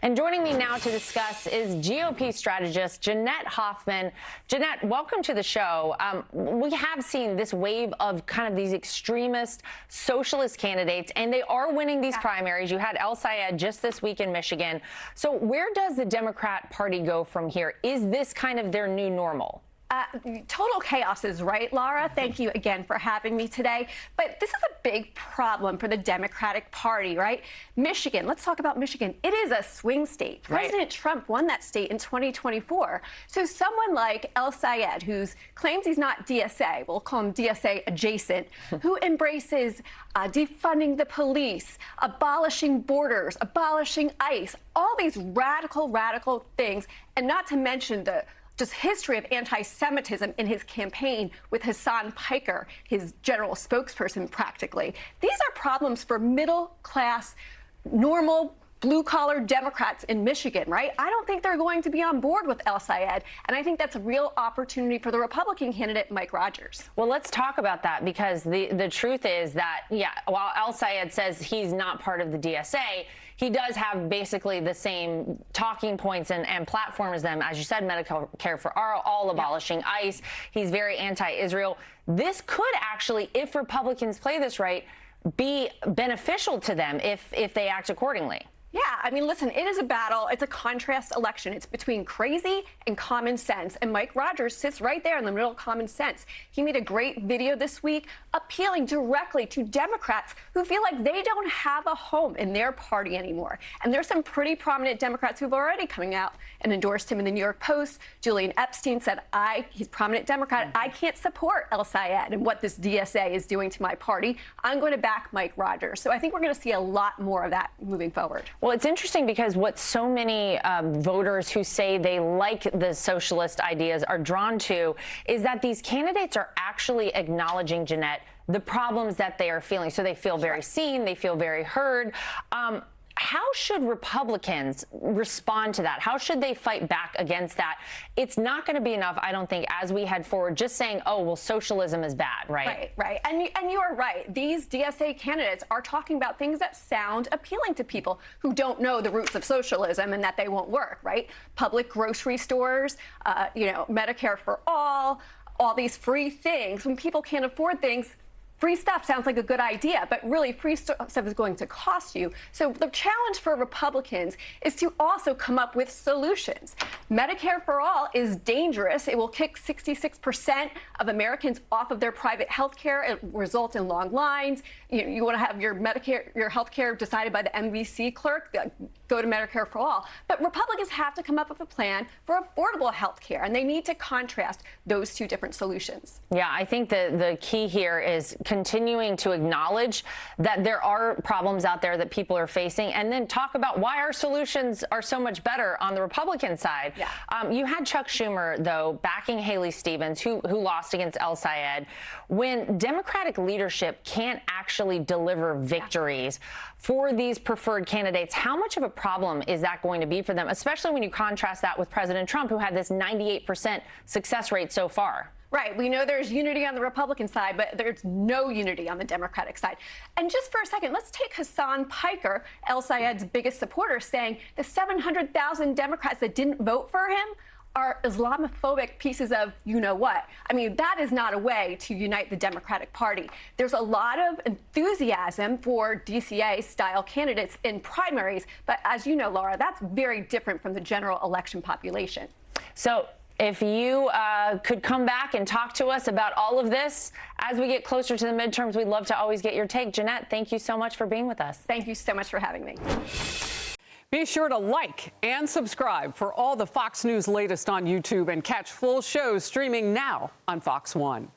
And joining me now to discuss is GOP strategist Jeanette Hoffman. Jeanette, welcome to the show. We have seen this wave of kind of these extremist socialist candidates, and they are winning these primaries. You had el-Sayed just this week in Michigan. So where does the Democrat Party go from here? Is this kind of their new normal? Total chaos is right, Lara. Thank you again for having me today. But this is a big problem for the Democratic Party, right? Michigan, let's talk about Michigan. It is a swing state. President Trump won that state in 2024. So someone like el-Sayed, who claims he's not DSA, we'll call him DSA adjacent, who embraces defunding the police, abolishing borders, abolishing ICE, all these radical things, and not to mention the just history of anti-Semitism in his campaign with Hassan Piker, his general spokesperson practically. These are problems for middle-class, normal, blue-collar Democrats in Michigan, right? I don't think they're going to be on board with el-Sayed, and I think that's a real opportunity for the Republican candidate, Mike Rogers. Well, let's talk about that, because the truth is that, while el-Sayed says he's not part of the DSA, he does have basically the same talking points and platform as them. As you said, Medicare for all, abolishing ICE. He's very anti-Israel. This could actually, if Republicans play this right, be beneficial to them if they act accordingly. Yeah, I mean, listen, it is a battle. It's a contrast election. It's between crazy and common sense. And Mike Rogers sits right there in the middle of common sense. He made a great video this week appealing directly to Democrats who feel like they don't have a home in their party anymore. And there's some pretty prominent Democrats who've already coming out and endorsed him in the New York Post. Julian Epstein said, he's a prominent Democrat. I can't support el-Sayed and what this DSA is doing to my party. I'm going to back Mike Rogers. So I think we're going to see a lot more of that moving forward. Well, it's interesting because what so many voters who say they like the socialist ideas are drawn to is that these candidates are actually acknowledging, Jeanette, the problems that they are feeling. So they feel very seen, they feel very heard. How should Republicans respond to that? How should they fight back against that? It's not going to be enough, I don't think, as we head forward, just saying, oh, well, socialism is bad, right? Right. And you are right. These DSA candidates are talking about things that sound appealing to people who don't know the roots of socialism and that they won't work, right? Public grocery stores, Medicare for all these free things. When people can't afford things, free stuff sounds like a good idea, but really free stuff is going to cost you. So the challenge for Republicans is to also come up with solutions. Medicare for all is dangerous. It will kick 66% of Americans off of their private health care. It will result in long lines. You want to have your health care decided by the MVC clerk. Go to Medicare for all. But Republicans have to come up with a plan for affordable health care, and they need to contrast those two different solutions. Yeah, I think the key here is continuing to acknowledge that there are problems out there that people are facing, and then talk about why our solutions are so much better on the Republican side. Yeah. You had Chuck Schumer, though, backing Haley Stevens, who lost against el-Sayed. When Democratic leadership can't actually deliver victories for these preferred candidates, how much of a problem is that going to be for them, especially when you contrast that with President Trump, who had this 98% success rate so far? Right. We know there's unity on the Republican side, but there's no unity on the Democratic side. And just for a second, let's take Hassan Piker, el-Sayed's biggest supporter, saying the 700,000 Democrats that didn't vote for him are Islamophobic pieces of you-know-what. I mean, that is not a way to unite the Democratic Party. There's a lot of enthusiasm for DCA-style candidates in primaries, but as you know, Laura, that's very different from the general election population. So if you could come back and talk to us about all of this as we get closer to the midterms, we'd love to always get your take. Jeanette, thank you so much for being with us. Thank you so much for having me. Be sure to like and subscribe for all the Fox News latest on YouTube, and catch full shows streaming now on Fox One.